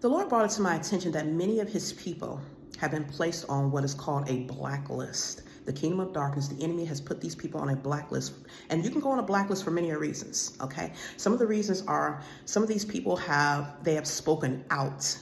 The Lord brought it to my attention that many of his people have been placed on what is called a blacklist. The kingdom of darkness, the enemy has put these people on a blacklist. And you can go on a blacklist for many reasons, okay? Some of the reasons are some of these people have spoken out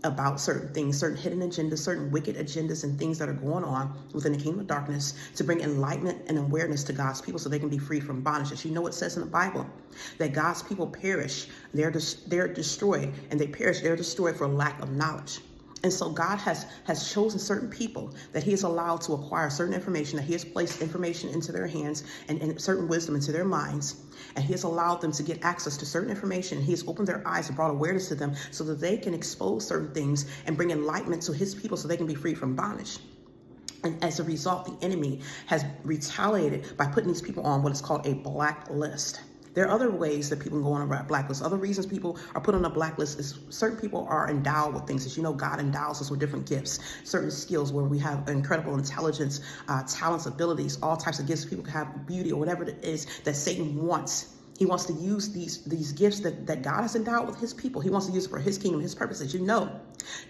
about certain things, certain hidden agendas, certain wicked agendas and things that are going on within the kingdom of darkness to bring enlightenment and awareness to God's people so they can be free from bondage. As you know, it says in the Bible that God's people perish, they're destroyed, and they're destroyed for lack of knowledge. And so God has chosen certain people that he has allowed to acquire certain information, that he has placed information into their hands and certain wisdom into their minds. And he has allowed them to get access to certain information. He has opened their eyes and brought awareness to them so that they can expose certain things and bring enlightenment to his people so they can be free from bondage. And as a result, the enemy has retaliated by putting these people on what is called a blacklist. There are other ways that people can go on a blacklist. Other reasons people are put on a blacklist is certain people are endowed with things. As you know, God endows us with different gifts, certain skills where we have incredible intelligence, talents, abilities, all types of gifts. People can have beauty or whatever it is that Satan wants. He wants to use these gifts that God has endowed with his people. He wants to use it for his kingdom, his purposes. You know,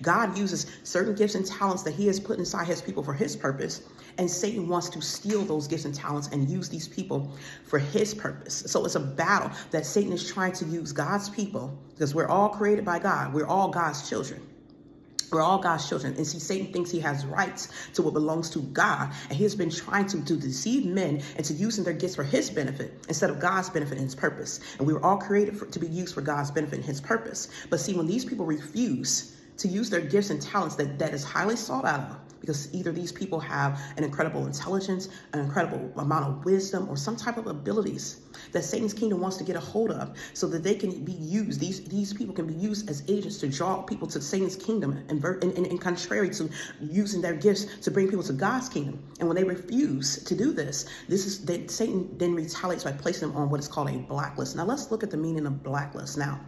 God uses certain gifts and talents that he has put inside his people for his purpose. And Satan wants to steal those gifts and talents and use these people for his purpose. So it's a battle that Satan is trying to use God's people, because we're all created by God. We're all God's children. We're all God's children. And see, Satan thinks he has rights to what belongs to God. And he has been trying to deceive men into using their gifts for his benefit instead of God's benefit and his purpose. And we were all created to be used for God's benefit and his purpose. But see, when these people refuse to use their gifts and talents that is highly sought out of, because either these people have an incredible intelligence, an incredible amount of wisdom, or some type of abilities that Satan's kingdom wants to get a hold of so that they can be used. These people can be used as agents to draw people to Satan's kingdom and contrary to using their gifts to bring people to God's kingdom. And when they refuse to do this, Satan then retaliates by placing them on what is called a blacklist. Now let's look at the meaning of blacklist now.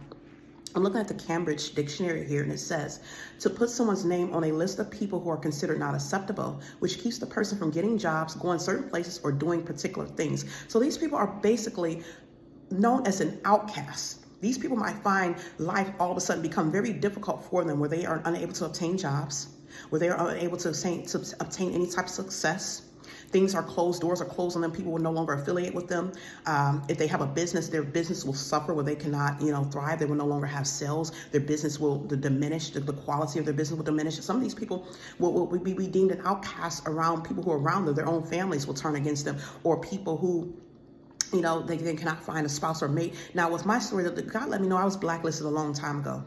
I'm looking at the Cambridge Dictionary here, and it says to put someone's name on a list of people who are considered not acceptable, which keeps the person from getting jobs, going certain places, or doing particular things. So these people are basically known as an outcast. These people might find life all of a sudden become very difficult for them, where they are unable to obtain jobs, where they are unable to obtain any type of success. Things are closed, doors are closed on them. People will no longer affiliate with them. If they have a business, their business will suffer where they cannot, thrive. They will no longer have sales. Their business will diminish. The quality of their business will diminish. Some of these people will be deemed an outcast around people who are around them. Their own families will turn against them, or people who they cannot find a spouse or mate. Now, with my story, God let me know I was blacklisted a long time ago.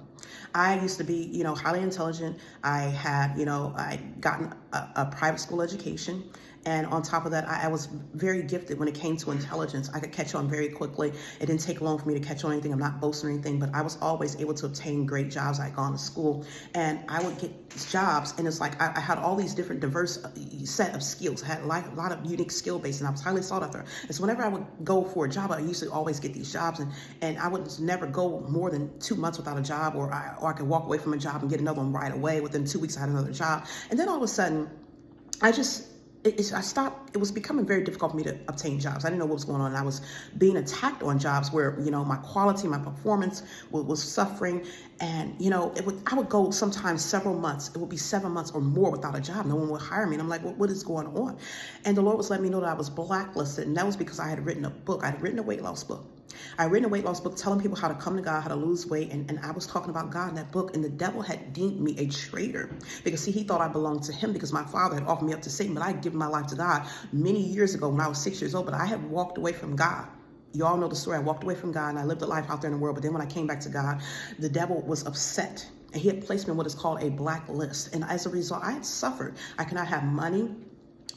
I used to be, highly intelligent. I had, I'd gotten a private school education. And on top of that, I was very gifted when it came to intelligence. I could catch on very quickly. It didn't take long for me to catch on anything. I'm not boasting or anything, but I was always able to obtain great jobs. I'd gone to school and I would get jobs. And it's like I had all these different diverse set of skills. I had a lot of unique skill base, and I was highly sought after. And so whenever I would go for a job, I used to always get these jobs. And I would never go more than 2 months without a job, or I could walk away from a job and get another one right away. Within 2 weeks, I had another job. And then all of a sudden, I stopped. It was becoming very difficult for me to obtain jobs. I didn't know what was going on. And I was being attacked on jobs where, my quality, my performance was suffering. And, I would go sometimes several months. It would be 7 months or more without a job. No one would hire me. And I'm like, what is going on? And the Lord was letting me know that I was blacklisted. And that was because I had written a book. I had written a weight loss book. I had written a weight loss book telling people how to come to God, how to lose weight. And I was talking about God in that book. And the devil had deemed me a traitor because, see, he thought I belonged to him because my father had offered me up to Satan. But I had given my life to God many years ago when I was 6 years old. But I had walked away from God. You all know the story. I walked away from God and I lived a life out there in the world. But then when I came back to God, the devil was upset. And he had placed me on what is called a blacklist. And as a result, I had suffered. I could not have money.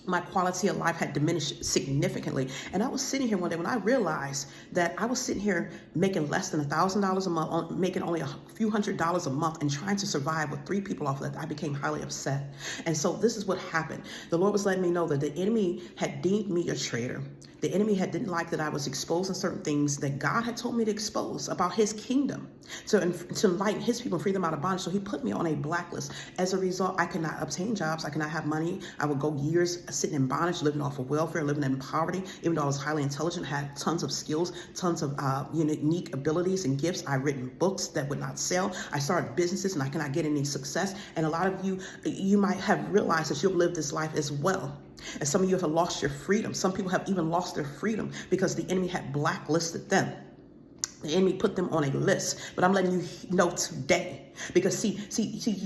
My quality of life had diminished significantly. And I was sitting here one day when I realized that I was sitting here making less than $1,000 a month, making only a few $100s a month, and trying to survive with 3 people off of that. I became highly upset. And so this is what happened. The Lord was letting me know that the enemy had deemed me a traitor. The enemy didn't like that I was exposing certain things that God had told me to expose about his kingdom, to enlighten his people and free them out of bondage. So he put me on a blacklist. As a result, I could not obtain jobs. I could not have money. I would go years sitting in bondage, living off of welfare, living in poverty. Even though I was highly intelligent, had tons of skills, tons of unique abilities and gifts. I written books that would not sell. I started businesses and I cannot get any success. And a lot of you might have realized that you've lived this life as well. And some of you have lost your freedom. Some people have even lost their freedom because the enemy had blacklisted them. The enemy put them on a list. But I'm letting you know today. Because see,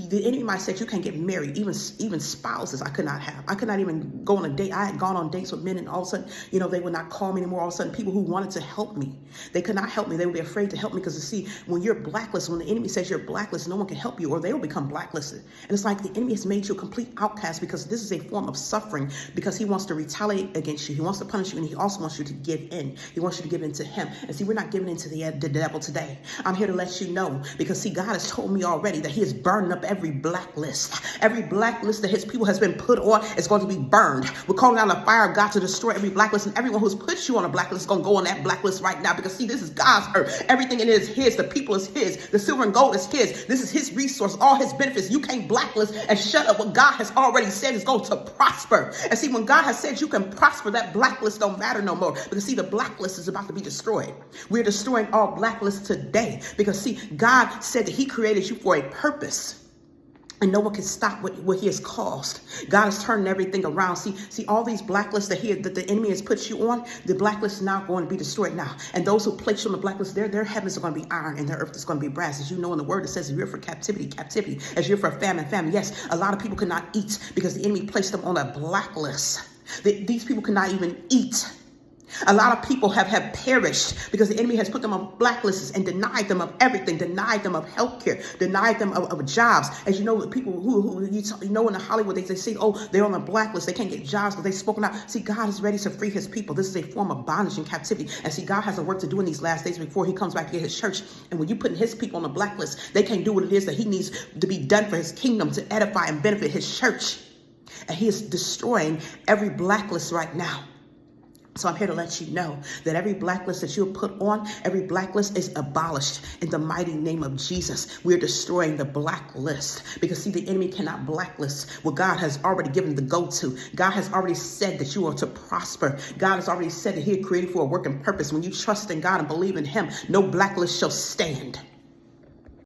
the enemy might say you can't get married. Even spouses I could not have. I could not even go on a date. I had gone on dates with men and all of a sudden, they would not call me anymore. All of a sudden, people who wanted to help me, they could not help me. They would be afraid to help me because see, when you're blacklisted, when the enemy says you're blacklisted, no one can help you or they will become blacklisted. And it's like the enemy has made you a complete outcast because this is a form of suffering because he wants to retaliate against you. He wants to punish you and he also wants you to give in. He wants you to give in to him. And see, we're not giving in to the devil today. I'm here to let you know because see, God has told me already that he is burning up every blacklist. Every blacklist that his people has been put on is going to be burned. We're calling down the fire of God to destroy every blacklist, and everyone who's put you on a blacklist is going to go on that blacklist right now because see, this is God's earth. Everything in it is his. The people is his. The silver and gold is his. This is his resource, all his benefits. You can't blacklist and shut up what God has already said is going to prosper. And see, when God has said you can prosper, that blacklist don't matter no more because see, the blacklist is about to be destroyed. We're destroying all blacklists today because see, God said that he created you for a purpose. And no one can stop what he has caused. God is turning everything around. See all these blacklists that the enemy has put you on, the blacklist is now going to be destroyed now. And those who place you on the blacklist, their heavens are going to be iron and their earth is going to be brass. As you know in the word, it says, if you're for captivity. As you're for famine. Yes, a lot of people cannot eat because the enemy placed them on a blacklist. These people cannot even eat. A lot of people have perished because the enemy has put them on blacklists and denied them of everything, denied them of healthcare, denied them of jobs. As you know, people who in the Hollywood, they say, oh, they're on the blacklist. They can't get jobs because they've spoken out. See, God is ready to free his people. This is a form of bondage and captivity. And see, God has a work to do in these last days before he comes back to get his church. And when you put his people on the blacklist, they can't do what it is that he needs to be done for his kingdom to edify and benefit his church. And he is destroying every blacklist right now. So I'm here to let you know that every blacklist that you'll put on, every blacklist is abolished in the mighty name of Jesus. We're destroying the blacklist because see, the enemy cannot blacklist what God has already given the go to. God has already said that you are to prosper. God has already said that he created for a work and purpose. When you trust in God and believe in him, no blacklist shall stand.